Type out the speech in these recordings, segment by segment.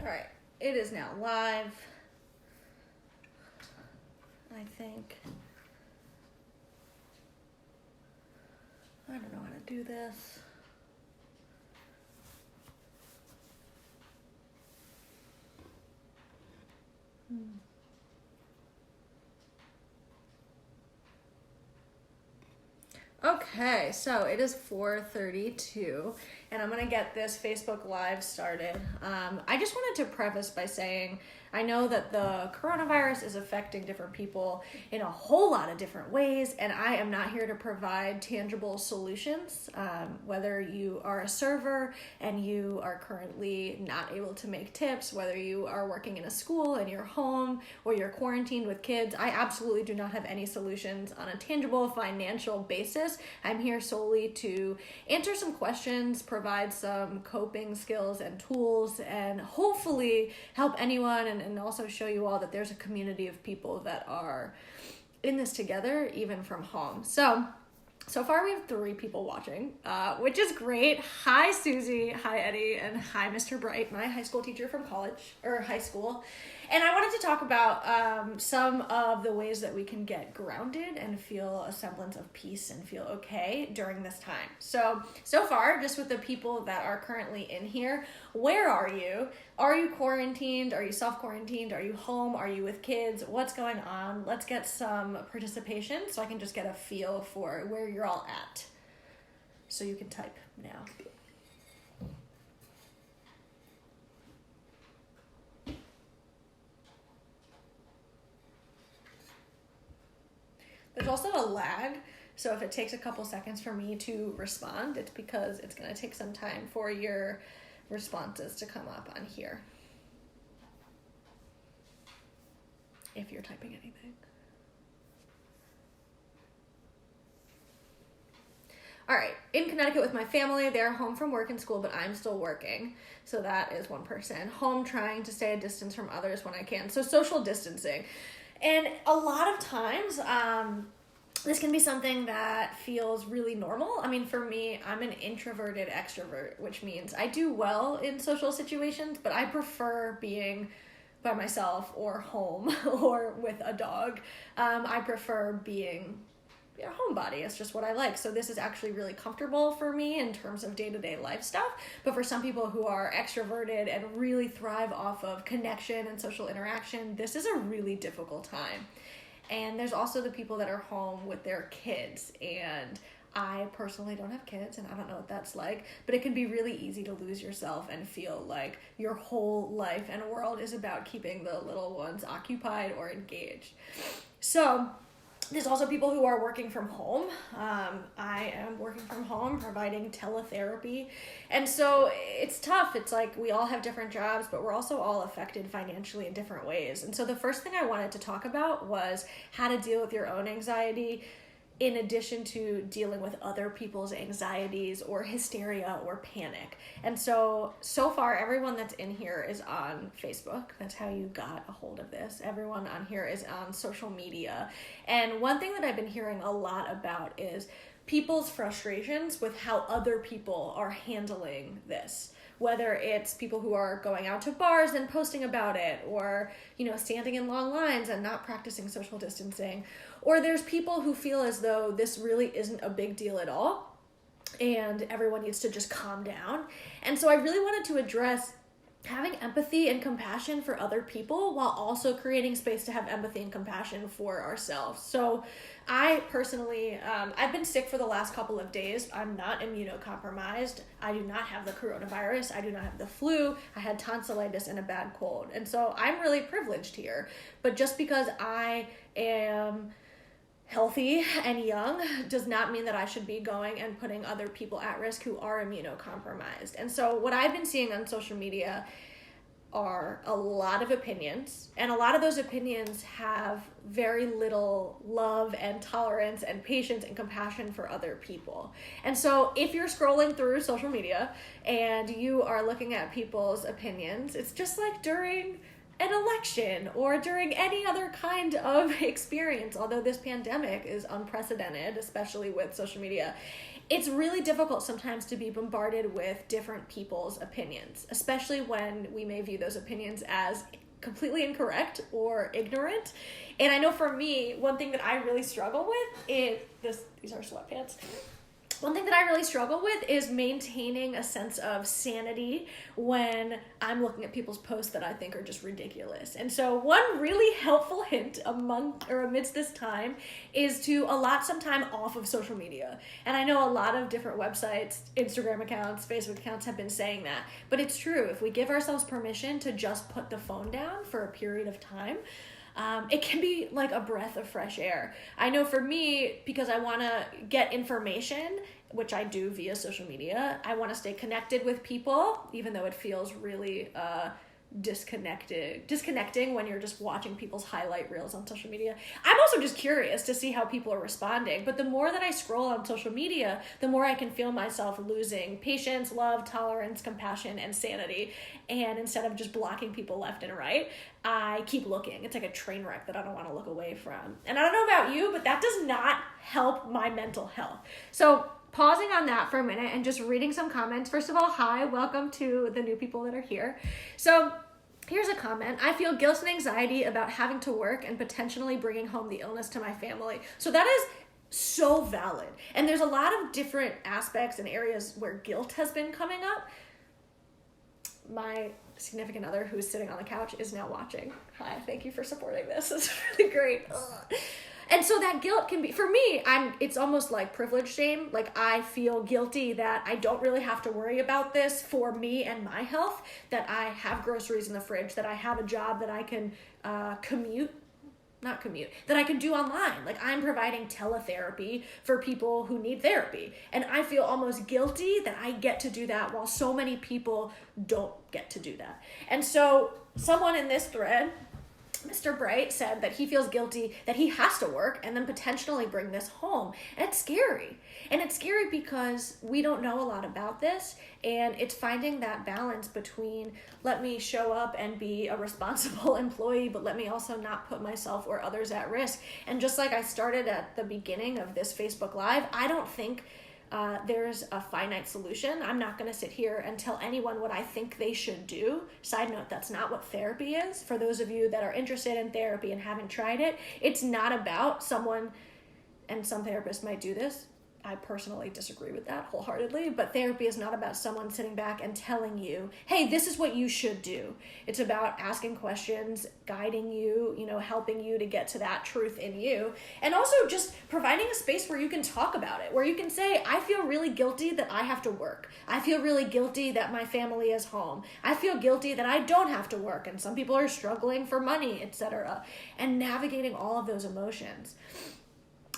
Alright, it is now live, I think. I don't know how to do this. Okay, so it is 4:32, and I'm going to get this Facebook Live started. I just wanted to preface by saying I know that the coronavirus is affecting different people in a whole lot of different ways, and I am not here to provide tangible solutions. Whether you are a server and you are currently not able to make tips, whether you are working in a school and you're home, or you're quarantined with kids, I absolutely do not have any solutions on a tangible financial basis. I'm here solely to answer some questions, provide some coping skills and tools, and hopefully help anyone and also show you all that there's a community of people that are in this together, even from home. So far we have 3 people watching, which is great. Hi, Susie. Hi, Eddie. And hi, Mr. Bright, my high school teacher from high school. And I wanted to talk about some of the ways that we can get grounded and feel a semblance of peace and feel okay during this time. So far, just with the people that are currently in here, where are you? Are you quarantined? Are you self-quarantined? Are you home? Are you with kids? What's going on? Let's get some participation so I can just get a feel for where you're all at. So you can type now. There's also a lag, so if it takes a couple seconds for me to respond, it's because it's going to take some time for your responses to come up on here. If you're typing anything. All right, in Connecticut with my family, they're home from work and school, but I'm still working. So that is one person. Home trying to stay a distance from others when I can. So social distancing. And a lot of times, this can be something that feels really normal. I mean, for me, I'm an introverted extrovert, which means I do well in social situations, but I prefer being by myself or home or with a dog. I prefer being a homebody. It's just what I like. So this is actually really comfortable for me in terms of day-to-day life stuff. But for some people who are extroverted and really thrive off of connection and social interaction, this is a really difficult time. And there's also the people that are home with their kids. And I personally don't have kids, and I don't know what that's like, but it can be really easy to lose yourself and feel like your whole life and world is about keeping the little ones occupied or engaged. So there's also people who are working from home. I am working from home, providing teletherapy. And so it's tough. It's like we all have different jobs, but we're also all affected financially in different ways. And so the first thing I wanted to talk about was how to deal with your own anxiety in addition to dealing with other people's anxieties or hysteria or panic. And so far, everyone that's in here is on Facebook. That's how you got a hold of this. Everyone on here is on social media. And one thing that I've been hearing a lot about is people's frustrations with how other people are handling this. Whether it's people who are going out to bars and posting about it, or, standing in long lines and not practicing social distancing. Or there's people who feel as though this really isn't a big deal at all and everyone needs to just calm down. And so I really wanted to address having empathy and compassion for other people while also creating space to have empathy and compassion for ourselves. So I personally, I've been sick for the last couple of days. I'm not immunocompromised. I do not have the coronavirus. I do not have the flu. I had tonsillitis and a bad cold. And so I'm really privileged here. But just because I am healthy and young does not mean that I should be going and putting other people at risk who are immunocompromised. And so what I've been seeing on social media are a lot of opinions, and a lot of those opinions have very little love and tolerance and patience and compassion for other people. And so if you're scrolling through social media and you are looking at people's opinions, it's just like during an election or during any other kind of experience, although this pandemic is unprecedented, especially with social media. it's really difficult sometimes to be bombarded with different people's opinions, especially when we may view those opinions as completely incorrect or ignorant. And I know for me, one thing that I really struggle with is these are sweatpants. One thing that I really struggle with is maintaining a sense of sanity when I'm looking at people's posts that I think are just ridiculous. And so one really helpful hint amidst this time is to allot some time off of social media. And I know a lot of different websites, Instagram accounts, Facebook accounts have been saying that, but it's true. If we give ourselves permission to just put the phone down for a period of time, it can be like a breath of fresh air. I know for me, because I want to get information, which I do via social media, I want to stay connected with people, even though it feels really disconnecting when you're just watching people's highlight reels on social media. I'm also just curious to see how people are responding, but the more that I scroll on social media, the more I can feel myself losing patience, love, tolerance, compassion, and sanity. And instead of just blocking people left and right, I keep looking. It's like a train wreck that I don't want to look away from. And I don't know about you, but that does not help my mental health. So pausing on that for a minute and just reading some comments. First of all, hi, welcome to the new people that are here. So here's a comment. I feel guilt and anxiety about having to work and potentially bringing home the illness to my family. So that is so valid. And there's a lot of different aspects and areas where guilt has been coming up. My significant other, who's sitting on the couch, is now watching. Hi, thank you for supporting this. It's really great. Ugh. And so that guilt can be, for me, it's almost like privilege shame. Like I feel guilty that I don't really have to worry about this for me and my health, that I have groceries in the fridge, that I have a job that I can that I can do online. Like I'm providing teletherapy for people who need therapy. And I feel almost guilty that I get to do that while so many people don't get to do that. And so someone in this thread, Mr. Bright, said that he feels guilty that he has to work and then potentially bring this home. And it's scary. And it's scary because we don't know a lot about this. And it's finding that balance between let me show up and be a responsible employee, but let me also not put myself or others at risk. And just like I started at the beginning of this Facebook Live, I don't think there's a finite solution. I'm not going to sit here and tell anyone what I think they should do. Side note, that's not what therapy is. For those of you that are interested in therapy and haven't tried it, it's not about someone, and some therapists might do this. I personally disagree with that wholeheartedly, but therapy is not about someone sitting back and telling you, hey, this is what you should do. It's about asking questions, guiding you, helping you to get to that truth in you, and also just providing a space where you can talk about it, where you can say, I feel really guilty that I have to work. I feel really guilty that my family is home. I feel guilty that I don't have to work, and some people are struggling for money, etc., and navigating all of those emotions.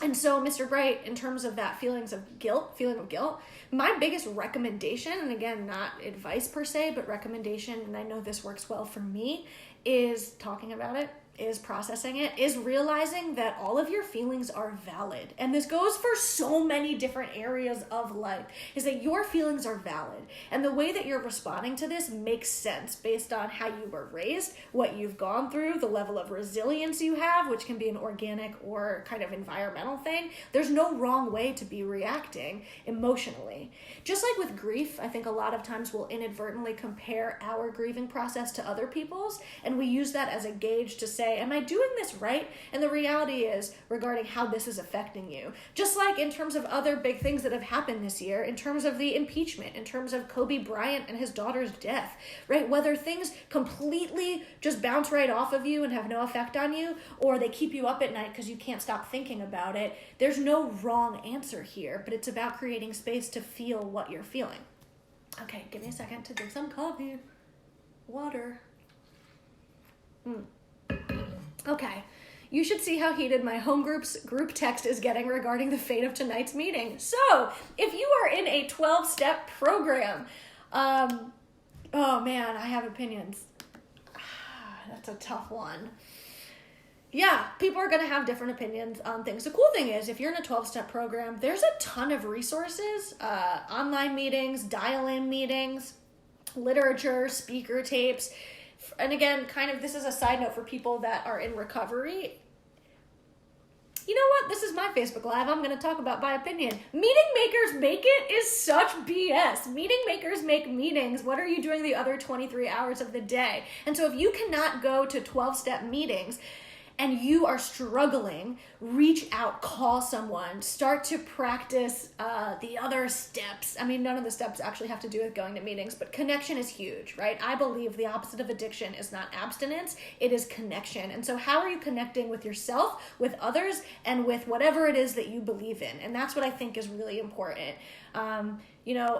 And so, Mr. Bright, in terms of that feeling of guilt, my biggest recommendation, and again, not advice per se, but recommendation, and I know this works well for me, is talking about it, is processing it, is realizing that all of your feelings are valid. And this goes for so many different areas of life, is that your feelings are valid. And the way that you're responding to this makes sense based on how you were raised, what you've gone through, the level of resilience you have, which can be an organic or kind of environmental thing. There's no wrong way to be reacting emotionally. Just like with grief, I think a lot of times we'll inadvertently compare our grieving process to other people's, and we use that as a gauge to say, am I doing this right? And the reality is regarding how this is affecting you. Just like in terms of other big things that have happened this year, in terms of the impeachment, in terms of Kobe Bryant and his daughter's death, right? Whether things completely just bounce right off of you and have no effect on you, or they keep you up at night because you can't stop thinking about it, there's no wrong answer here, but it's about creating space to feel what you're feeling. Okay, give me a second to drink some coffee. Water. Okay, you should see how heated my home group's group text is getting regarding the fate of tonight's meeting. So, if you are in a 12-step program, oh man, I have opinions. That's a tough one. Yeah, people are going to have different opinions on things. The cool thing is, if you're in a 12-step program, there's a ton of resources, online meetings, dial-in meetings, literature, speaker tapes. And again, kind of this is a side note for people that are in recovery. You know what? This is my Facebook Live. I'm going to talk about my opinion. Meeting makers make it is such BS. Meeting makers make meetings. What are you doing the other 23 hours of the day? And so if you cannot go to 12-step meetings and you are struggling, reach out, call someone, start to practice the other steps. I mean, none of the steps actually have to do with going to meetings, but connection is huge, right? I believe the opposite of addiction is not abstinence, it is connection. And so how are you connecting with yourself, with others, and with whatever it is that you believe in? And that's what I think is really important.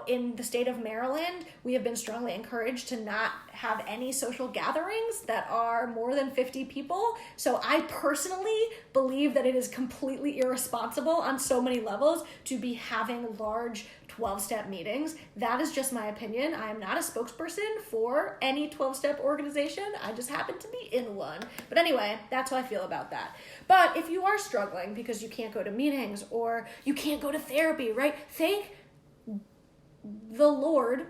In the state of Maryland, we have been strongly encouraged to not have any social gatherings that are more than 50 people. So I personally believe that it is completely irresponsible on so many levels to be having large 12-step meetings. That is just my opinion. I am not a spokesperson for any 12-step organization. I just happen to be in one. But anyway, that's how I feel about that. But if you are struggling because you can't go to meetings or you can't go to therapy, right? Thank the Lord.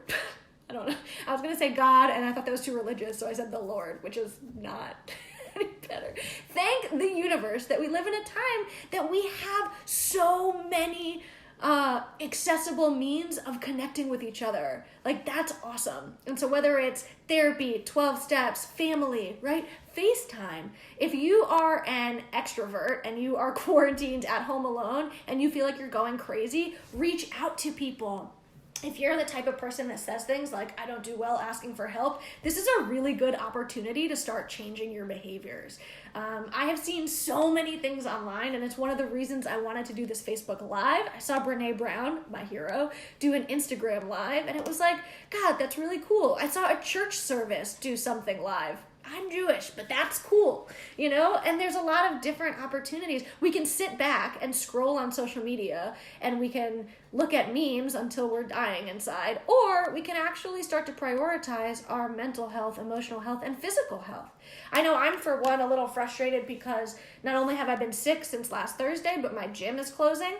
I don't know. I was going to say God, and I thought that was too religious, so I said the Lord, which is not any better. Thank the universe that we live in a time that we have so many accessible means of connecting with each other. Like, that's awesome. And so whether it's therapy, 12 steps, family, right? FaceTime. If you are an extrovert and you are quarantined at home alone and you feel like you're going crazy, reach out to people. If you're the type of person that says things like, I don't do well asking for help, this is a really good opportunity to start changing your behaviors. I have seen so many things online, and it's one of the reasons I wanted to do this Facebook Live. I saw Brene Brown, my hero, do an Instagram Live, and it was like, God, that's really cool. I saw a church service do something live. I'm Jewish, but that's cool, And there's a lot of different opportunities. We can sit back and scroll on social media, and we can look at memes until we're dying inside, or we can actually start to prioritize our mental health, emotional health, and physical health. I know I'm, for one, a little frustrated because not only have I been sick since last Thursday, but my gym is closing,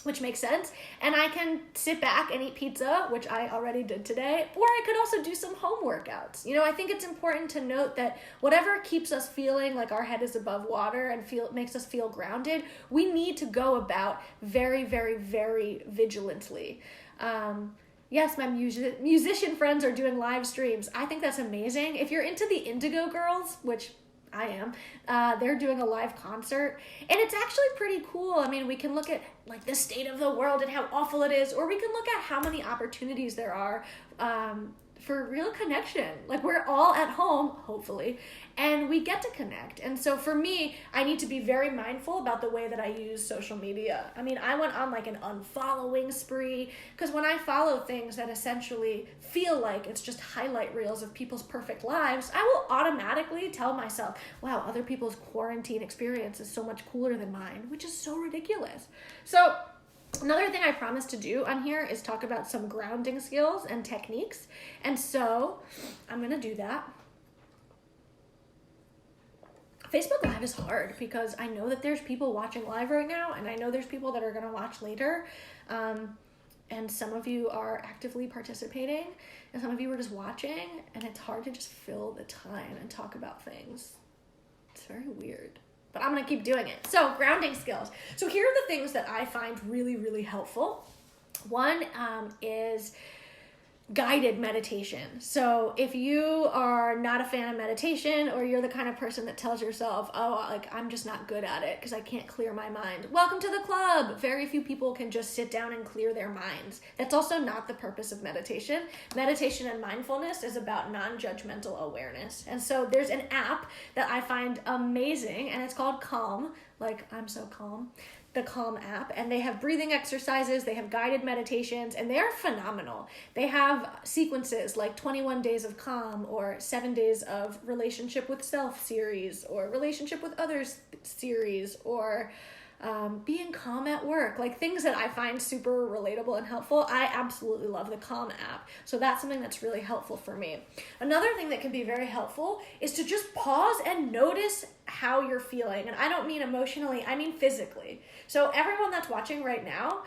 which makes sense, and I can sit back and eat pizza, which I already did today, or I could also do some home workouts. I think it's important to note that whatever keeps us feeling like our head is above water and makes us feel grounded, we need to go about very, very, very vigilantly. Yes, my musician friends are doing live streams. I think that's amazing. If you're into the Indigo Girls, which I am, they're doing a live concert, and it's actually pretty cool. I mean, we can look at like the state of the world and how awful it is, or we can look at how many opportunities there are for real connection. Like, we're all at home, hopefully, and we get to connect. And so for me, I need to be very mindful about the way that I use social media. I mean, I went on like an unfollowing spree, because when I follow things that essentially feel like it's just highlight reels of people's perfect lives, I will automatically tell myself, wow, other people's quarantine experience is so much cooler than mine, which is so ridiculous. So another thing I promised to do on here is talk about some grounding skills and techniques. And so I'm going to do that. Facebook Live is hard because I know that there's people watching live right now, and I know there's people that are going to watch later. And some of you are actively participating, and some of you are just watching, and it's hard to just fill the time and talk about things. It's very weird, but I'm going to keep doing it. So, grounding skills. So here are the things that I find really, really helpful. One is guided meditation. So if you are not a fan of meditation, or you're the kind of person that tells yourself, oh, like, I'm just not good at it because I can't clear my mind, welcome to the club. Very few people can just sit down and clear their minds. That's also not the purpose of meditation. Meditation and mindfulness is about non-judgmental awareness. And so there's an app that I find amazing, and it's called Calm, like I'm so calm. The Calm app, and they have breathing exercises, they have guided meditations, and they are phenomenal. They have sequences like 21 days of calm, or 7 days of relationship with self series, or relationship with others series, or being calm at work, like things that I find super relatable and helpful. I absolutely love the Calm app. So that's something that's really helpful for me. Another thing that can be very helpful is to just pause and notice how you're feeling. And I don't mean emotionally, I mean physically. So everyone that's watching right now,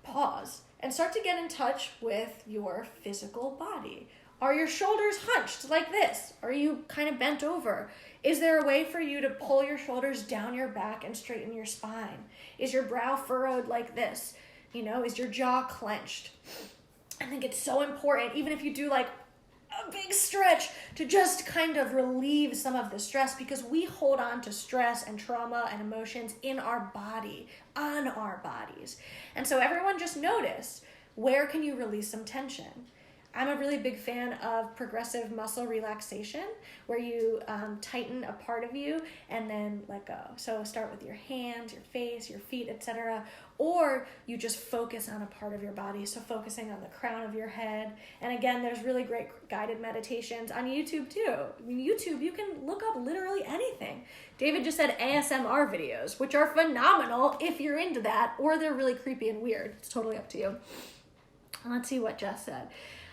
pause and start to get in touch with your physical body. Are your shoulders hunched like this? Are you kind of bent over? Is there a way for you to pull your shoulders down your back and straighten your spine? Is your brow furrowed like this? You know, is your jaw clenched? I think it's so important, even if you do like a big stretch, to just kind of relieve some of the stress, because we hold on to stress and trauma and emotions in our body, on our bodies. And so everyone just notice, where can you release some tension? I'm a really big fan of progressive muscle relaxation, where you tighten a part of you and then let go. So start with your hands, your face, your feet, etc. Or you just focus on a part of your body. So focusing on the crown of your head. And again, there's really great guided meditations on YouTube too. I mean, YouTube, you can look up literally anything. David just said ASMR videos, which are phenomenal if you're into that, or they're really creepy and weird. It's totally up to you. Let's see what Jess said.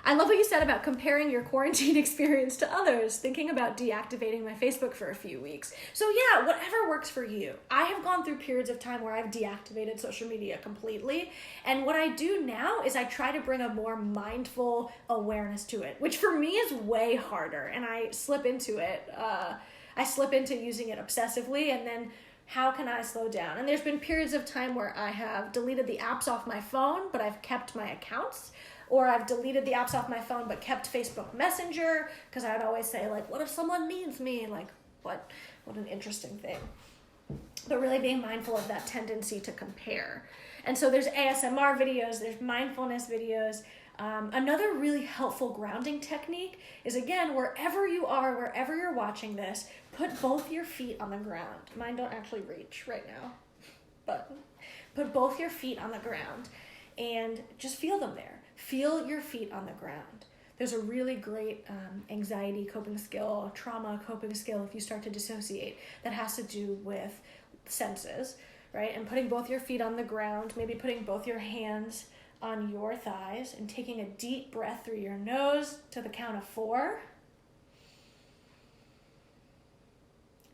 I love what you said about comparing your quarantine experience to others, thinking about deactivating my Facebook for a few weeks. So yeah, whatever works for you. I have gone through periods of time where I've deactivated social media completely. And what I do now is I try to bring a more mindful awareness to it, which for me is way harder. And I slip into it. I slip into using it obsessively, and then how can I slow down? And there's been periods of time where I have deleted the apps off my phone, but I've kept my accounts. Or I've deleted the apps off my phone but kept Facebook Messenger, because I'd always say, like, what if someone needs me? Like, what an interesting thing. But really being mindful of that tendency to compare. And so there's ASMR videos, there's mindfulness videos. Another really helpful grounding technique is, again, wherever you are, wherever you're watching this, put both your feet on the ground. Mine don't actually reach right now, but put both your feet on the ground and just feel them there. Feel your feet on the ground. There's a really great anxiety coping skill, trauma coping skill, if you start to dissociate, that has to do with senses, right? And putting both your feet on the ground, maybe putting both your hands on your thighs and taking a deep breath through your nose to the count of 4.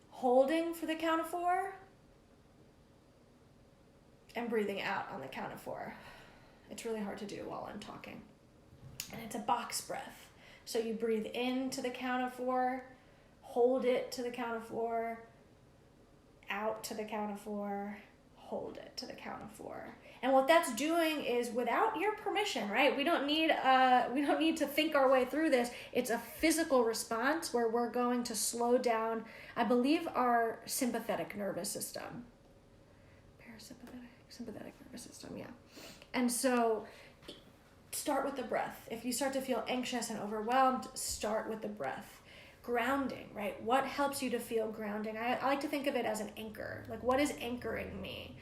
Holding for the count of 4. And breathing out on the count of 4. It's really hard to do while I'm talking. And it's a box breath. So you breathe in to the count of 4, hold it to the count of 4, out to the count of 4, hold it to the count of 4. And what that's doing is, without your permission, right? We don't need to think our way through this. It's a physical response where we're going to slow down, I believe, our sympathetic nervous system. Sympathetic nervous system, yeah. And so start with the breath. If you start to feel anxious and overwhelmed, start with the breath. Grounding, right? What helps you to feel grounding? I like to think of it as an anchor. Like, what is anchoring me?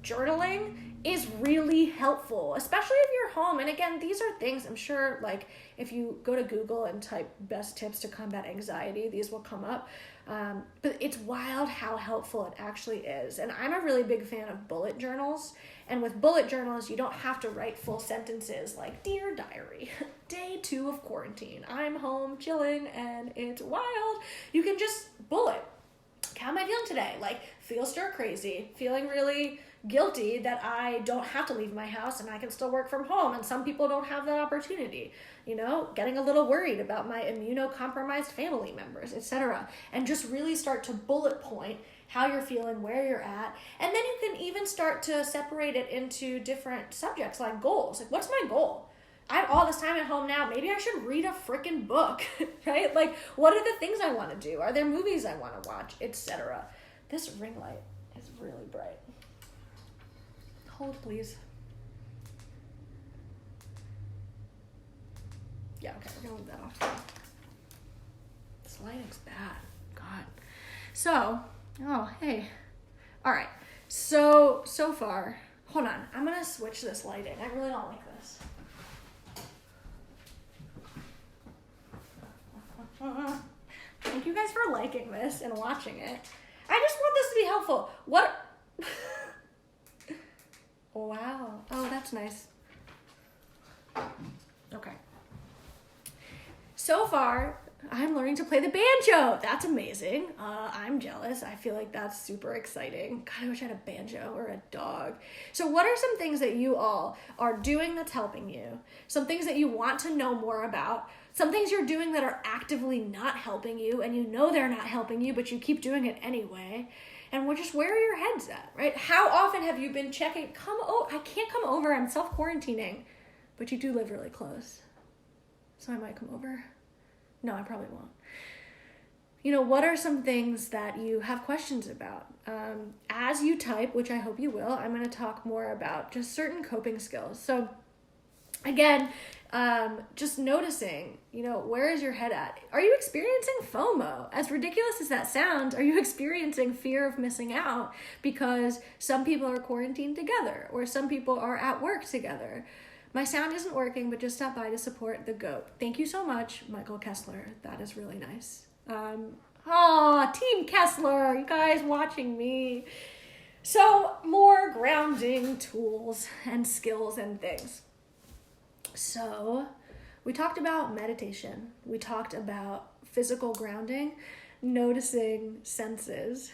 Journaling is really helpful, especially if you're home. And again, these are things I'm sure, like, if you go to Google and type best tips to combat anxiety, these will come up. But it's wild how helpful it actually is. And I'm a really big fan of bullet journals. And with bullet journals, you don't have to write full sentences like, Dear Diary, day 2 of quarantine. I'm home chilling and it's wild. You can just bullet. How am I feeling today? Like, feel stir crazy, feeling really guilty that I don't have to leave my house and I can still work from home. And some people don't have that opportunity. You know, getting a little worried about my immunocompromised family members, etc. And just really start to bullet point how you're feeling, where you're at. And then you can even start to separate it into different subjects, like goals. Like, what's my goal? I have all this time at home now. Maybe I should read a freaking book, right? Like, what are the things I want to do? Are there movies I want to watch, etc.? This ring light is really bright. Hold, please. Yeah, okay, we're gonna leave that off. This lighting's bad. God. So, oh, hey. All right. So far, hold on. I'm gonna switch this lighting. I really don't like this. Thank you guys for liking this and watching it. I just want this to be helpful. What? Wow. Oh, that's nice. Okay. So far, I'm learning to play the banjo. That's amazing. I'm jealous. I feel like that's super exciting. God, I wish I had a banjo or a dog. So what are some things that you all are doing that's helping you? Some things that you want to know more about? Some things you're doing that are actively not helping you, and you know they're not helping you, but you keep doing it anyway. And we're just, where are your heads at, right? How often have you been checking, I can't come over, I'm self-quarantining. But you do live really close. So I might come over. No, I probably won't. You know, what are some things that you have questions about? As you type, which I hope you will, I'm going to talk more about just certain coping skills. So again, just noticing, you know, where is your head at? Are you experiencing FOMO? As ridiculous as that sounds, are you experiencing fear of missing out because some people are quarantined together or some people are at work together? My sound isn't working, but just stop by to support the GOAT. Thank you so much, Michael Kessler. That is really nice. Team Kessler, you guys watching me. So more grounding tools and skills and things. So we talked about meditation. We talked about physical grounding, noticing senses.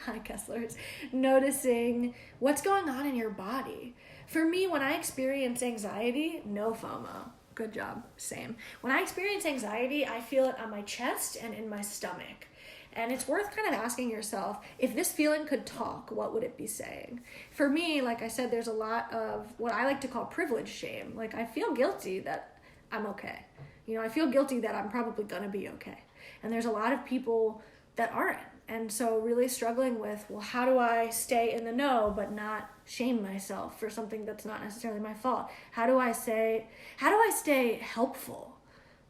Hi, Kesslers. Noticing what's going on in your body. For me, when I experience anxiety, no FOMO. Good job. Same. When I experience anxiety, I feel it on my chest and in my stomach. And it's worth kind of asking yourself, if this feeling could talk, what would it be saying? For me, like I said, there's a lot of what I like to call privilege shame. Like, I feel guilty that I'm okay. You know, I feel guilty that I'm probably going to be okay. And there's a lot of people that aren't. And so really struggling with, well, how do I stay in the know but not shame myself for something that's not necessarily my fault? How do I stay helpful?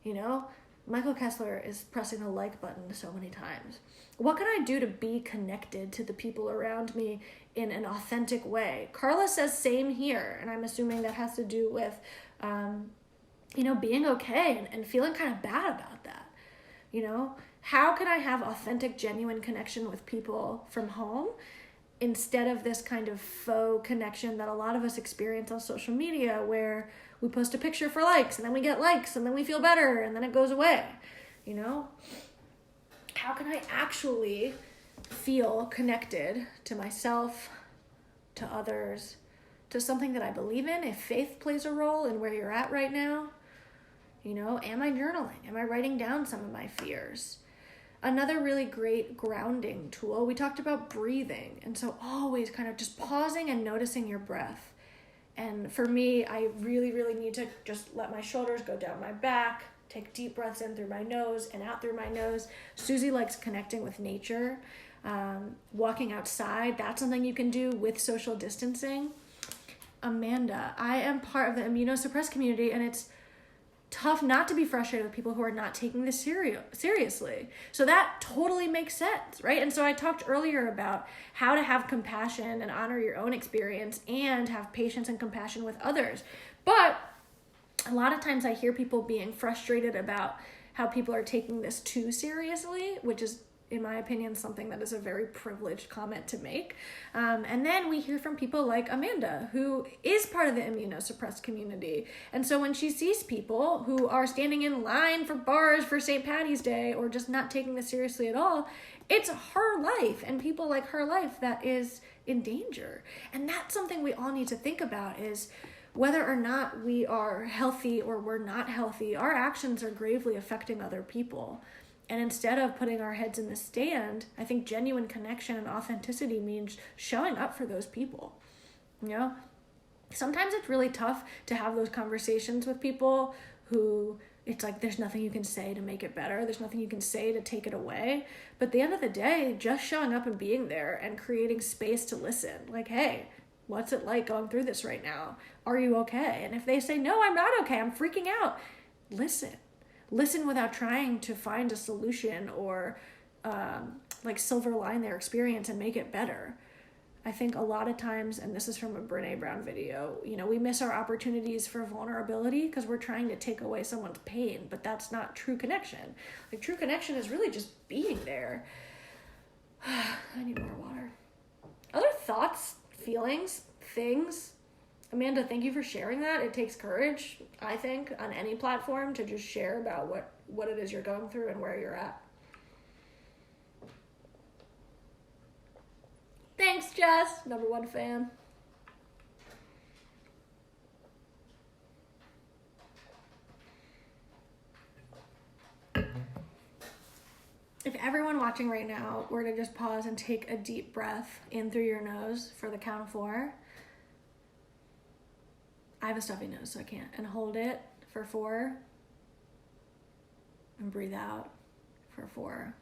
You know, Michael Kessler is pressing the like button so many times. What can I do to be connected to the people around me in an authentic way? Carla says same here, and I'm assuming that has to do with, being okay and feeling kind of bad about that, you know? How can I have authentic, genuine connection with people from home instead of this kind of faux connection that a lot of us experience on social media where we post a picture for likes and then we get likes and then we feel better and then it goes away, you know? How can I actually feel connected to myself, to others, to something that I believe in? If faith plays a role in where you're at right now, you know, am I journaling? Am I writing down some of my fears? Another really great grounding tool, we talked about breathing. And so always kind of just pausing and noticing your breath. And for me, I really, really need to just let my shoulders go down my back, take deep breaths in through my nose and out through my nose. Susie likes connecting with nature, walking outside. That's something you can do with social distancing. Amanda, I am part of the immunosuppressed community, and it's tough not to be frustrated with people who are not taking this seriously. So that totally makes sense, right? And so I talked earlier about how to have compassion and honor your own experience and have patience and compassion with others. But a lot of times I hear people being frustrated about how people are taking this too seriously, which is, in my opinion, something that is a very privileged comment to make. And then we hear from people like Amanda, who is part of the immunosuppressed community. And so when she sees people who are standing in line for bars for St. Patty's Day or just not taking this seriously at all, it's her life and people like her life that is in danger. And that's something we all need to think about, is whether or not we are healthy or we're not healthy, our actions are gravely affecting other people. And instead of putting our heads in the stand, I think genuine connection and authenticity means showing up for those people. You know, sometimes it's really tough to have those conversations with people who it's like there's nothing you can say to make it better. There's nothing you can say to take it away. But at the end of the day, just showing up and being there and creating space to listen. Like, hey, what's it like going through this right now? Are you okay? And if they say, no, I'm not okay, I'm freaking out, listen. Listen without trying to find a solution or silver line their experience and make it better. I think a lot of times, and this is from a Brene Brown video, you know, we miss our opportunities for vulnerability because we're trying to take away someone's pain, but that's not true connection. Like, true connection is really just being there. I need more water. Other thoughts, feelings, things? Amanda, thank you for sharing that. It takes courage, I think, on any platform to just share about what what it is you're going through and where you're at. Thanks, Jess. #1 fan. If everyone watching right now were to just pause and take a deep breath in through your nose for the count of 4. I have a stuffy nose, so I can't. And hold it for 4. And breathe out for 4.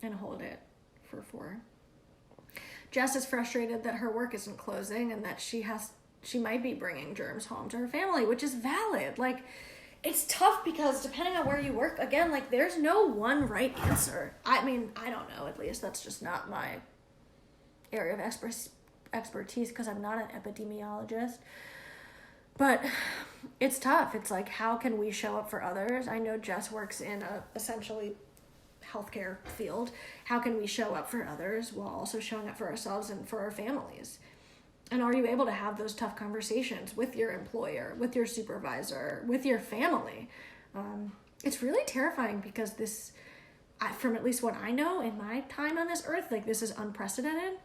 And hold it for 4. Jess is frustrated that her work isn't closing and that she might be bringing germs home to her family, which is valid. Like, it's tough because depending on where you work, again, like, there's no one right answer. I mean, I don't know, at least. That's just not my area of expertise because I'm not an epidemiologist. But it's tough. It's like, how can we show up for others? I know Jess works in a essentially healthcare field. How can we show up for others while also showing up for ourselves and for our families? And are you able to have those tough conversations with your employer, with your supervisor, with your family? It's really terrifying because this, from at least what I know in my time on this earth, like, this is unprecedented.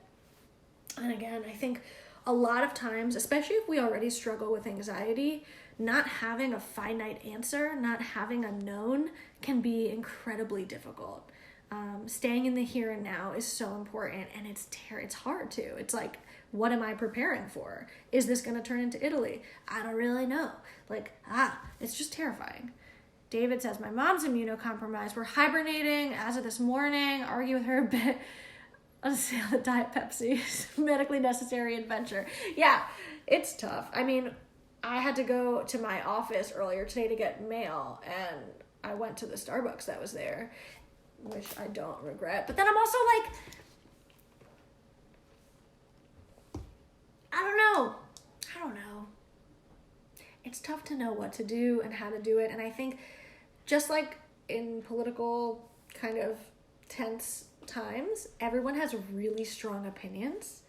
And again, I think a lot of times, especially if we already struggle with anxiety, not having a finite answer, not having a known can be incredibly difficult. Staying in the here and now is so important, and it's hard to. It's like, what am I preparing for? Is this going to turn into Italy? I don't really know. Like, it's just terrifying. David says, my mom's immunocompromised. We're hibernating as of this morning. Argue with her a bit. On sale at Diet Pepsi. Medically necessary adventure. Yeah, it's tough. I mean, I had to go to my office earlier today to get mail, and I went to the Starbucks that was there, which I don't regret. But then I'm also like, I don't know. It's tough to know what to do and how to do it. And I think just like in political kind of tense times, everyone has really strong opinions,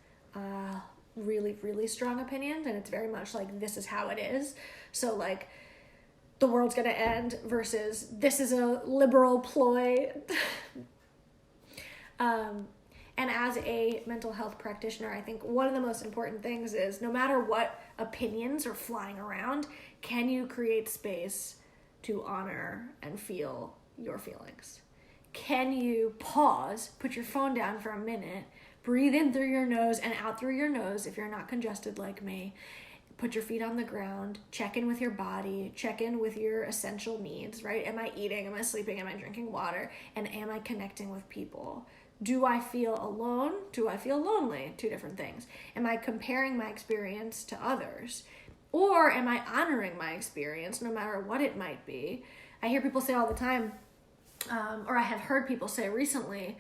really, really strong opinions. And it's very much like, this is how it is. So like, the world's going to end versus this is a liberal ploy. And as a mental health practitioner, I think one of the most important things is no matter what opinions are flying around, can you create space to honor and feel your feelings? Can you pause, put your phone down for a minute, breathe in through your nose and out through your nose if you're not congested like me, put your feet on the ground, check in with your body, check in with your essential needs, right? Am I eating? Am I sleeping? Am I drinking water? And am I connecting with people? Do I feel alone? Do I feel lonely? 2 different things. Am I comparing my experience to others? Or am I honoring my experience no matter what it might be? I hear people say all the time, or I have heard people say recently,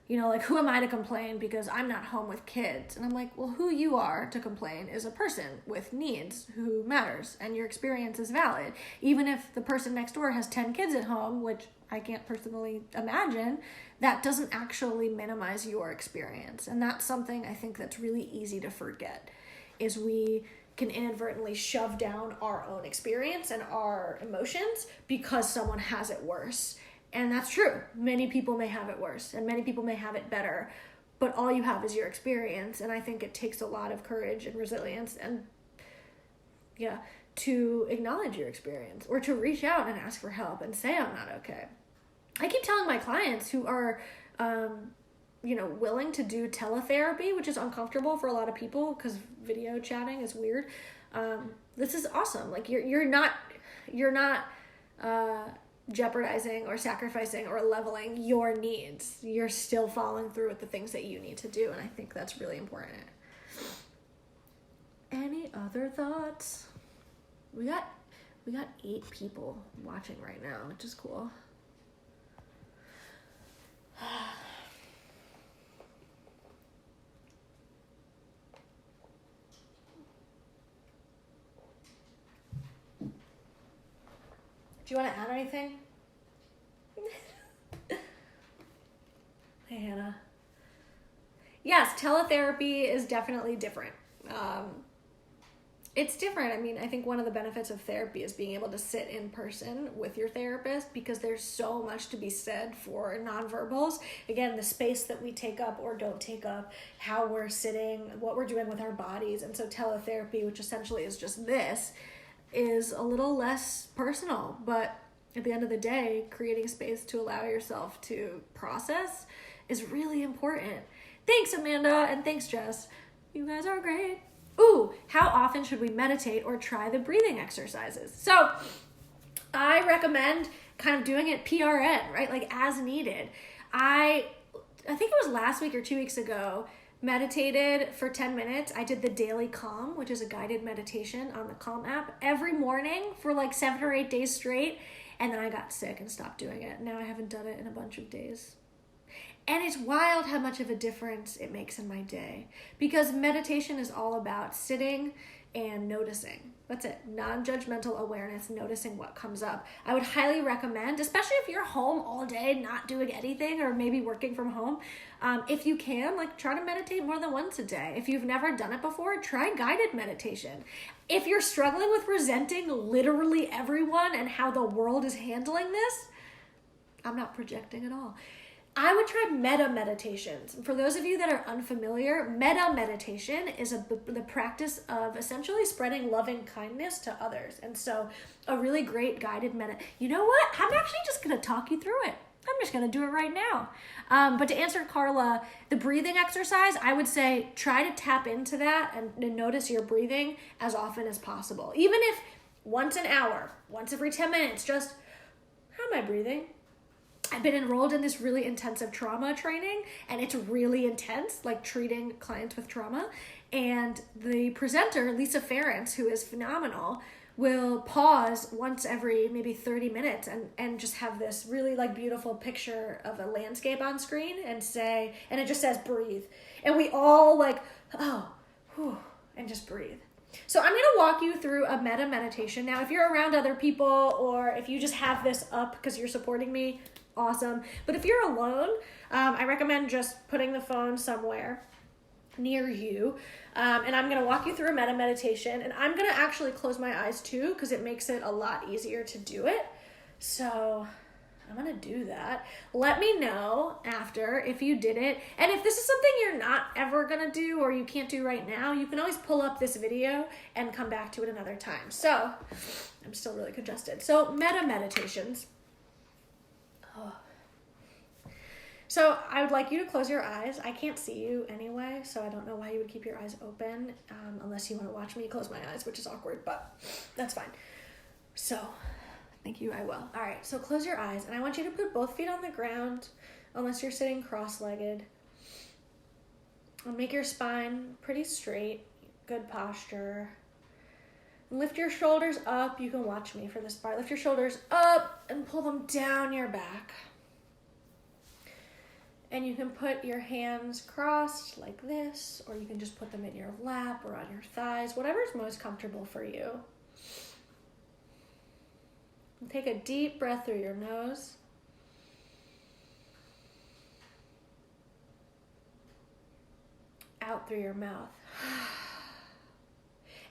you know, like, who am I to complain because I'm not home with kids? And I'm like, well, who you are to complain is a person with needs who matters, and your experience is valid. Even if the person next door has 10 kids at home, which I can't personally imagine, that doesn't actually minimize your experience. And that's something I think that's really easy to forget, is we can inadvertently shove down our own experience and our emotions because someone has it worse. And that's true. Many people may have it worse and many people may have it better, but all you have is your experience. And I think it takes a lot of courage and resilience and to acknowledge your experience or to reach out and ask for help and say, I'm not okay. I keep telling my clients who are, willing to do teletherapy, which is uncomfortable for a lot of people because video chatting is weird. This is awesome. Like, you're not jeopardizing or sacrificing or leveling your needs. You're still following through with the things that you need to do, and I think that's really important. Any other thoughts? We got 8 people watching right now, which is cool. Do you want to add anything? Hey, Hannah. Yes, teletherapy is definitely different. It's different. I mean, I think one of the benefits of therapy is being able to sit in person with your therapist, because there's so much to be said for nonverbals. Again, the space that we take up or don't take up, how we're sitting, what we're doing with our bodies. And so teletherapy, which essentially is just this, is a little less personal. But at the end of the day, creating space to allow yourself to process is really important. Thanks, Amanda, and thanks, Jess. You guys are great. Ooh, how often should we meditate or try the breathing exercises? So I recommend kind of doing it PRN, right? Like as needed. I think it was last week or 2 weeks ago, meditated for 10 minutes. I did the Daily Calm, which is a guided meditation on the Calm app, every morning for like 7 or 8 days straight. And then I got sick and stopped doing it. Now I haven't done it in a bunch of days. And it's wild how much of a difference it makes in my day, because meditation is all about sitting and noticing. That's it. Non-judgmental awareness, noticing what comes up. I would highly recommend, especially if you're home all day, not doing anything, or maybe working from home, if you can, like try to meditate more than once a day. If you've never done it before, try guided meditation. If you're struggling with resenting literally everyone and how the world is handling this, I'm not projecting at all, I would try metta meditations. For those of you that are unfamiliar, metta meditation is the practice of essentially spreading loving kindness to others. And so a really great guided you know what? I'm actually just going to talk you through it. I'm just going to do it right now. But to answer Carla, the breathing exercise, I would say try to tap into that and notice your breathing as often as possible. Even if once an hour, once every 10 minutes, just how am I breathing? I've been enrolled in this really intensive trauma training, and it's really intense, like treating clients with trauma. And the presenter, Lisa Ferrance, who is phenomenal, will pause once every maybe 30 minutes and just have this really like beautiful picture of a landscape on screen and it just says breathe. And we all like, oh, whew, and just breathe. So I'm going to walk you through a metta meditation. Now, if you're around other people, or if you just have this up because you're supporting me, awesome. But if you're alone, I recommend just putting the phone somewhere near you. And I'm going to walk you through a metta meditation. And I'm going to actually close my eyes too, because it makes it a lot easier to do it. So I'm going to do that. Let me know after if you did it. And if this is something you're not ever going to do or you can't do right now, you can always pull up this video and come back to it another time. So I'm still really congested. So metta meditations. Oh. So I would like you to close your eyes. I can't see you anyway, so I don't know why you would keep your eyes open, unless you want to watch me close my eyes, which is awkward, but that's fine. So, thank you, I will. All right, so close your eyes, and I want you to put both feet on the ground, unless you're sitting cross-legged. And make your spine pretty straight, good posture. Lift your shoulders up. You can watch me for this part. Lift your shoulders up and pull them down your back. And you can put your hands crossed like this, or you can just put them in your lap or on your thighs, whatever's most comfortable for you. And take a deep breath through your nose. Out through your mouth.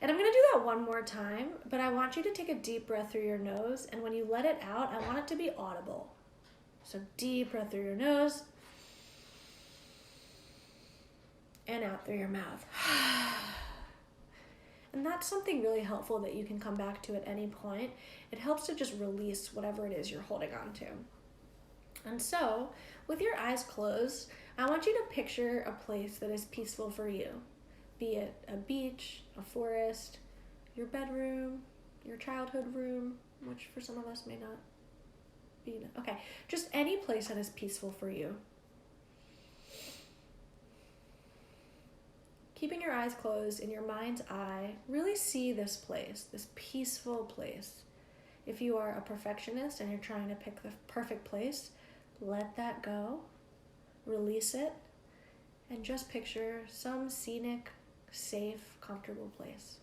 And I'm going to do that one more time, but I want you to take a deep breath through your nose, and when you let it out, I want it to be audible. So deep breath through your nose, and out through your mouth. And that's something really helpful that you can come back to at any point. It helps to just release whatever it is you're holding on to. And so, with your eyes closed, I want you to picture a place that is peaceful for you. Be it a beach, a forest, your bedroom, your childhood room, which for some of us may not be. Okay, just any place that is peaceful for you. Keeping your eyes closed, in your mind's eye, really see this place, this peaceful place. If you are a perfectionist and you're trying to pick the perfect place, let that go, release it, and just picture some scenic, safe, comfortable place.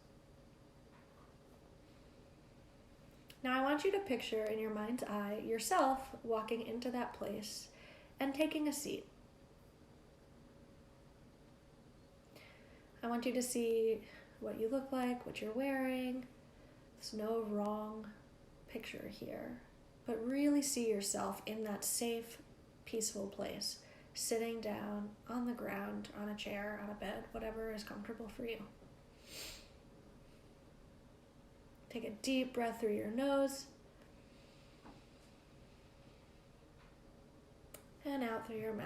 Now I want you to picture in your mind's eye yourself walking into that place and taking a seat. I want you to see what you look like, what you're wearing. There's no wrong picture here. But really see yourself in that safe, peaceful place, sitting down on the ground, on a chair, on a bed, whatever is comfortable for you. Take a deep breath through your nose and out through your mouth.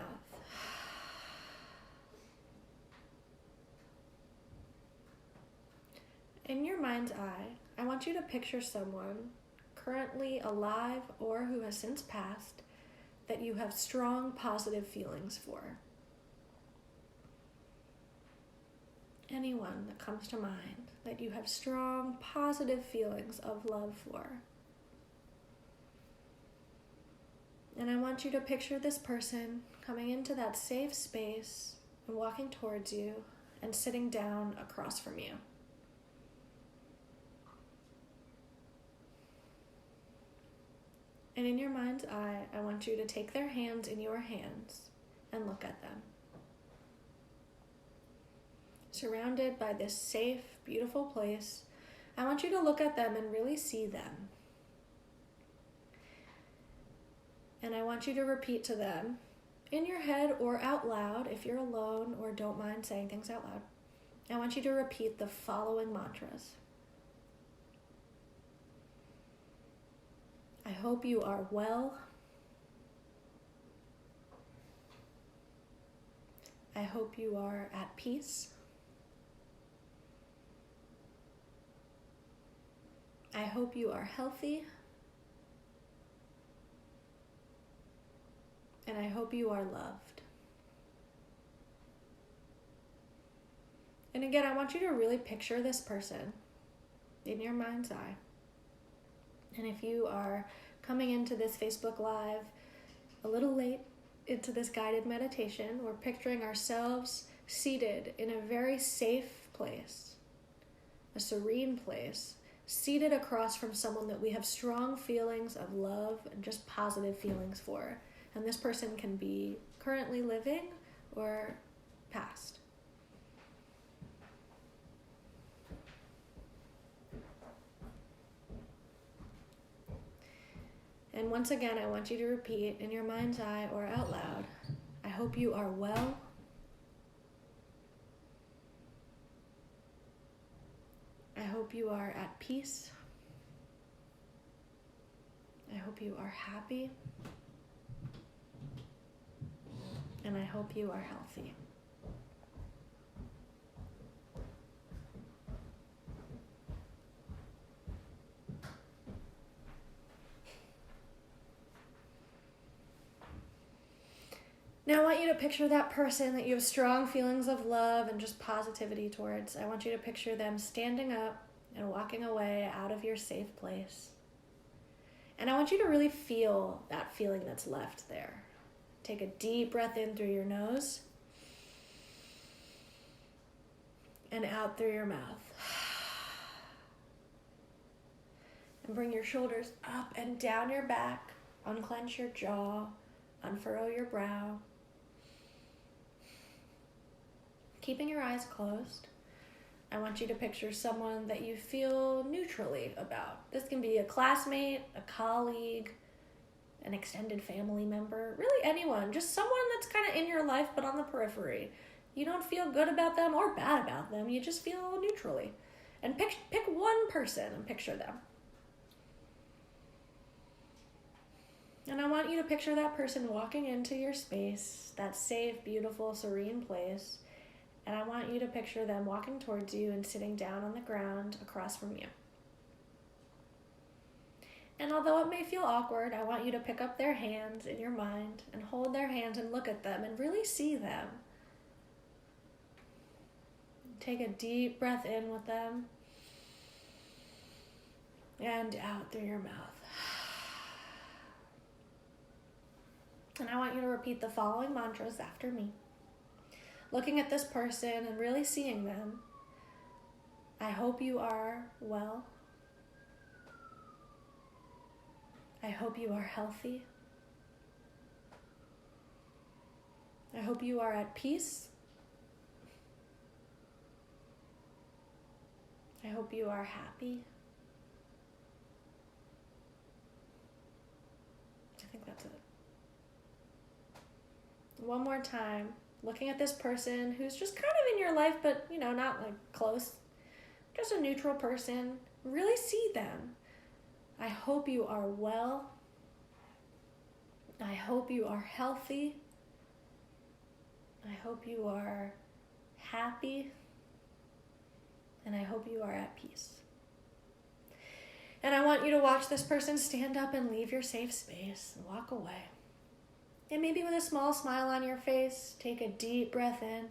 In your mind's eye, I want you to picture someone currently alive or who has since passed that you have strong positive feelings for. Anyone that comes to mind that you have strong positive feelings of love for. And I want you to picture this person coming into that safe space and walking towards you and sitting down across from you. And in your mind's eye, I want you to take their hands in your hands and look at them. Surrounded by this safe, beautiful place, I want you to look at them and really see them. And I want you to repeat to them, in your head or out loud, if you're alone or don't mind saying things out loud, I want you to repeat the following mantras. I hope you are well. I hope you are at peace. I hope you are healthy. And I hope you are loved. And again, I want you to really picture this person in your mind's eye. And if you are coming into this Facebook Live a little late into this guided meditation, we're picturing ourselves seated in a very safe place, a serene place, seated across from someone that we have strong feelings of love and just positive feelings for. And this person can be currently living or past. And once again, I want you to repeat in your mind's eye or out loud, I hope you are well. I hope you are at peace. I hope you are happy. And I hope you are healthy. Now I want you to picture that person that you have strong feelings of love and just positivity towards. I want you to picture them standing up and walking away out of your safe place. And I want you to really feel that feeling that's left there. Take a deep breath in through your nose and out through your mouth. And bring your shoulders up and down your back. Unclench your jaw. Unfurrow your brow. Keeping your eyes closed, I want you to picture someone that you feel neutrally about. This can be a classmate, a colleague, an extended family member, really anyone, just someone that's kind of in your life but on the periphery. You don't feel good about them or bad about them, you just feel neutrally. And pick one person and picture them. And I want you to picture that person walking into your space, that safe, beautiful, serene place. And I want you to picture them walking towards you and sitting down on the ground across from you. And although it may feel awkward, I want you to pick up their hands in your mind and hold their hands and look at them and really see them. Take a deep breath in with them and out through your mouth. And I want you to repeat the following mantras after me. Looking at this person and really seeing them. I hope you are well. I hope you are healthy. I hope you are at peace. I hope you are happy. I think that's it. One more time, looking at this person who's just kind of in your life, but, not like close, just a neutral person. Really see them. I hope you are well. I hope you are healthy. I hope you are happy. And I hope you are at peace. And I want you to watch this person stand up and leave your safe space and walk away. And maybe with a small smile on your face, take a deep breath in.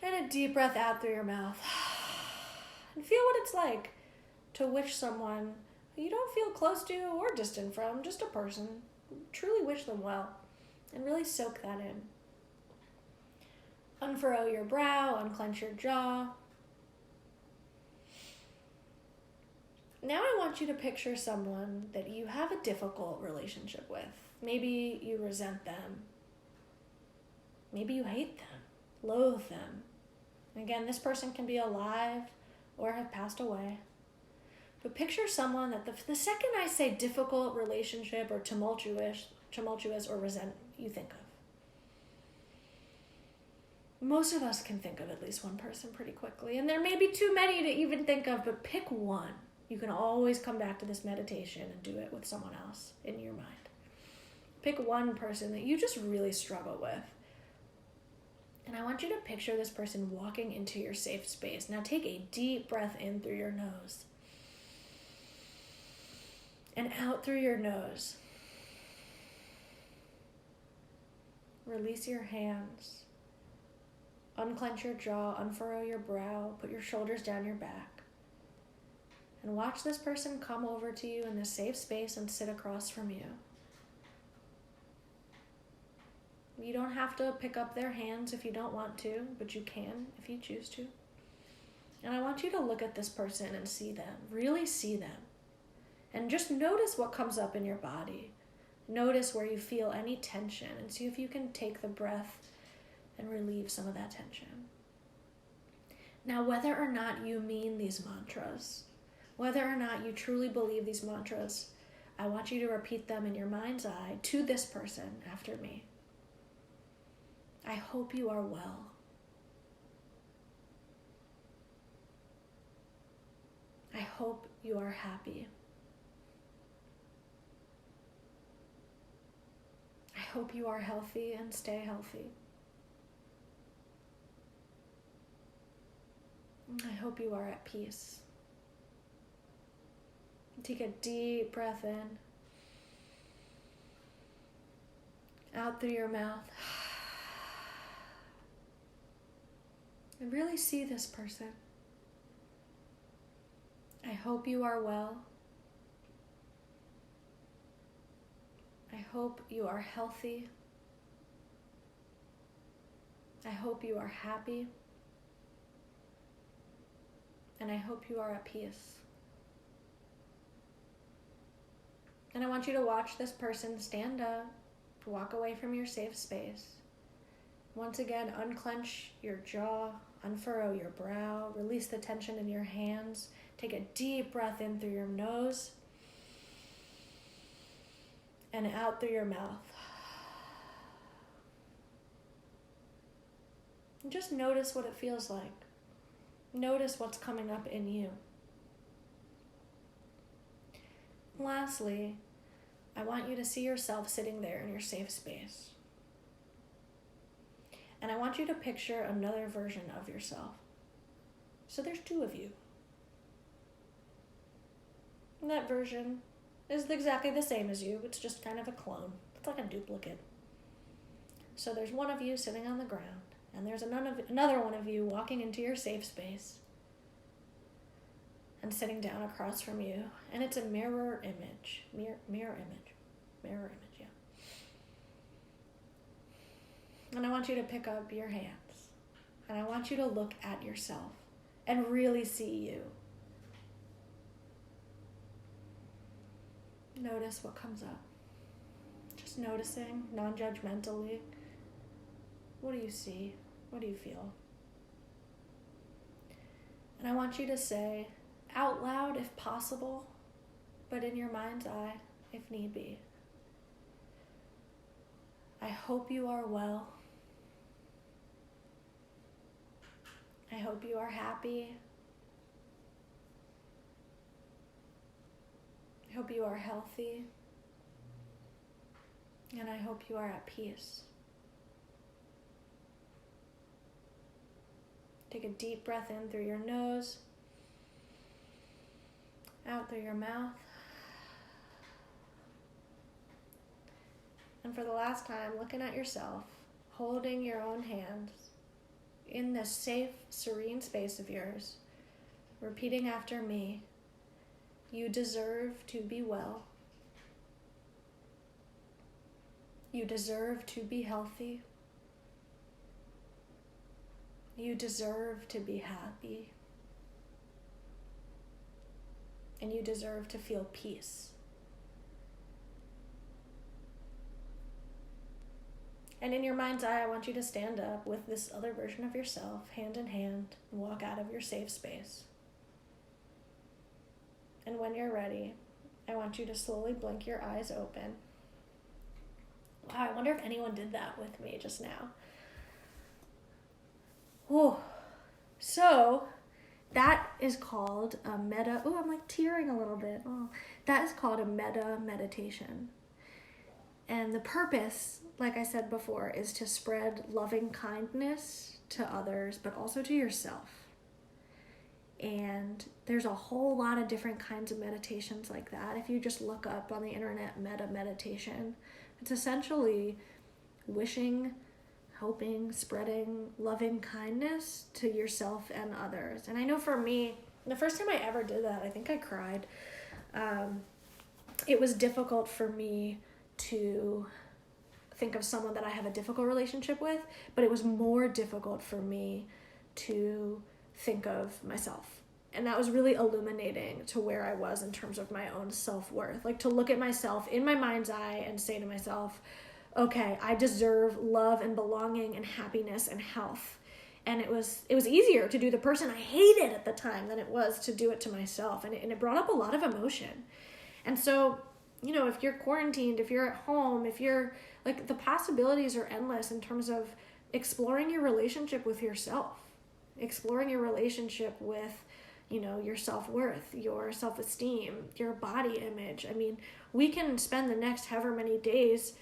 And a deep breath out through your mouth. And feel what it's like to wish someone who you don't feel close to or distant from, just a person, truly wish them well. And really soak that in. Unfurrow your brow, unclench your jaw. Now I want you to picture someone that you have a difficult relationship with. Maybe you resent them. Maybe you hate them, loathe them. Again, this person can be alive or have passed away. But picture someone that the second I say difficult relationship or tumultuous or resent, you think of. Most of us can think of at least one person pretty quickly. And there may be too many to even think of, but pick one. You can always come back to this meditation and do it with someone else in your mind. Pick one person that you just really struggle with. And I want you to picture this person walking into your safe space. Now take a deep breath in through your nose. And out through your nose. Release your hands. Unclench your jaw, unfurrow your brow, put your shoulders down your back. And watch this person come over to you in this safe space and sit across from you. You don't have to pick up their hands if you don't want to, but you can if you choose to. And I want you to look at this person and see them, really see them. And just notice what comes up in your body. Notice where you feel any tension and see if you can take the breath and relieve some of that tension. Now, whether or not you mean these mantras, whether or not you truly believe these mantras, I want you to repeat them in your mind's eye to this person after me. I hope you are well. I hope you are happy. I hope you are healthy and stay healthy. I hope you are at peace. Take a deep breath in. Out through your mouth. And really see this person. I hope you are well. I hope you are healthy. I hope you are happy. And I hope you are at peace. And I want you to watch this person stand up, walk away from your safe space. Once again, unclench your jaw, unfurrow your brow, release the tension in your hands. Take a deep breath in through your nose and out through your mouth. And just notice what it feels like. Notice what's coming up in you. Lastly, I want you to see yourself sitting there in your safe space. And I want you to picture another version of yourself. So there's two of you. And that version is exactly the same as you. It's just kind of a clone. It's like a duplicate. So there's one of you sitting on the ground. And there's another one of you walking into your safe space and sitting down across from you. And it's a mirror image. Mirror image, yeah. And I want you to pick up your hands. And I want you to look at yourself and really see you. Notice what comes up. Just noticing, non-judgmentally. What do you see? What do you feel? And I want you to say out loud if possible, but in your mind's eye if need be, I hope you are well. I hope you are happy. I hope you are healthy. And I hope you are at peace. Take a deep breath in through your nose, out through your mouth. And for the last time, looking at yourself, holding your own hands in this safe, serene space of yours, repeating after me, you deserve to be well. You deserve to be healthy. You deserve to be happy. And you deserve to feel peace. And in your mind's eye, I want you to stand up with this other version of yourself, hand in hand, and walk out of your safe space. And when you're ready, I want you to slowly blink your eyes open. Wow, I wonder if anyone did that with me just now. Oh, so that is called a metta. Oh, I'm like tearing a little bit. Oh, that is called a metta meditation. And the purpose, like I said before, is to spread loving kindness to others, but also to yourself. And there's a whole lot of different kinds of meditations like that. If you just look up on the internet, metta meditation, it's essentially wishing, hoping, spreading loving kindness to yourself and others. And I know for me, the first time I ever did that, I think I cried. It was difficult for me to think of someone that I have a difficult relationship with, but it was more difficult for me to think of myself. And that was really illuminating to where I was in terms of my own self-worth. Like to look at myself in my mind's eye and say to myself, okay, I deserve love and belonging and happiness and health. And it was easier to do the person I hated at the time than it was to do it to myself. And it brought up a lot of emotion. And so, you know, if you're quarantined, if you're at home, if you're like, the possibilities are endless in terms of exploring your relationship with yourself, exploring your relationship with, you know, your self-worth, your self-esteem, your body image. I mean, we can spend the next however many days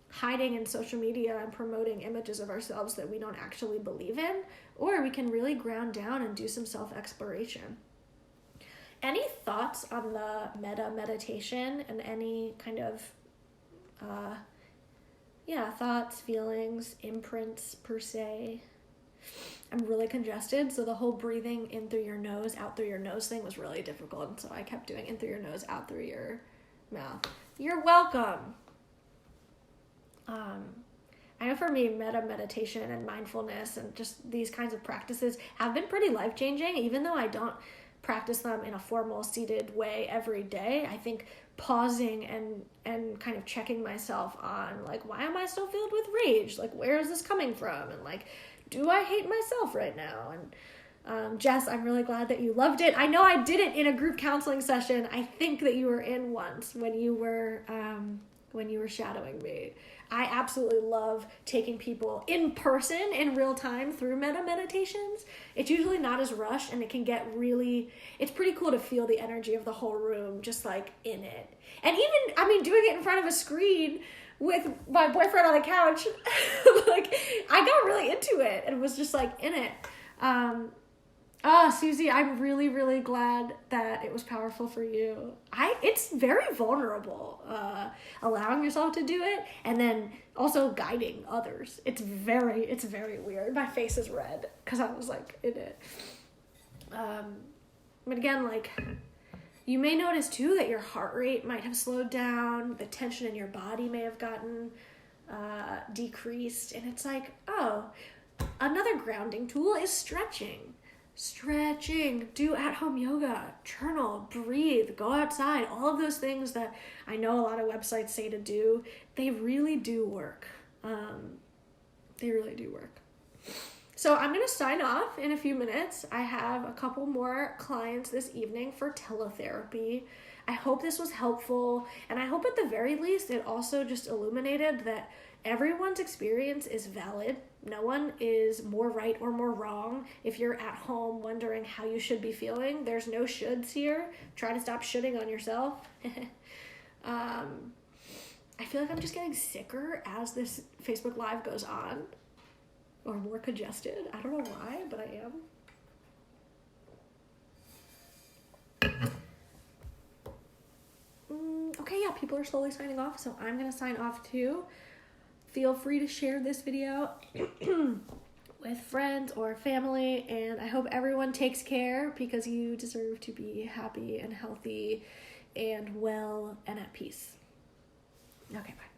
hiding in social media and promoting images of ourselves that we don't actually believe in, or we can really ground down and do some self-exploration. Any thoughts on the metta meditation and any kind of, thoughts, feelings, imprints per se? I'm really congested, so the whole breathing in through your nose, out through your nose thing was really difficult, and so I kept doing in through your nose, out through your mouth. You're welcome. I know for me, metta meditation and mindfulness and just these kinds of practices have been pretty life-changing, even though I don't practice them in a formal seated way every day. I think pausing and kind of checking myself on, like, why am I still filled with rage? Like, where is this coming from? And like, do I hate myself right now? And Jess, I'm really glad that you loved it. I know I did it in a group counseling session. I think that you were in once when you were shadowing me. I absolutely love taking people in person in real time through metta meditations. It's usually not as rushed, and it can get really, it's pretty cool to feel the energy of the whole room just like in it. And even, I mean, doing it in front of a screen with my boyfriend on the couch, like, I got really into it and was just like in it. Susie, I'm really, really glad that it was powerful for you. It's very vulnerable, allowing yourself to do it and then also guiding others. It's very weird. My face is red because I was like in it. But again, like, you may notice too that your heart rate might have slowed down, the tension in your body may have gotten decreased, and it's like, oh, another grounding tool is stretching. Do at-home yoga, journal, breathe, go outside, all of those things that I know a lot of websites say to do, they really do work. They really do work. So I'm going to sign off in a few minutes. I have a couple more clients this evening for teletherapy. I hope this was helpful, and I hope at the very least it also just illuminated that everyone's experience is valid. No one is more right or more wrong. If you're at home wondering how you should be feeling, there's no shoulds here. Try to stop shitting on yourself. I feel like I'm just getting sicker as this Facebook Live goes on, or more congested. I don't know why, but I am. Okay, yeah, people are slowly signing off, so I'm gonna sign off too. Feel free to share this video with friends or family, and I hope everyone takes care, because you deserve to be happy and healthy and well and at peace. Okay, bye.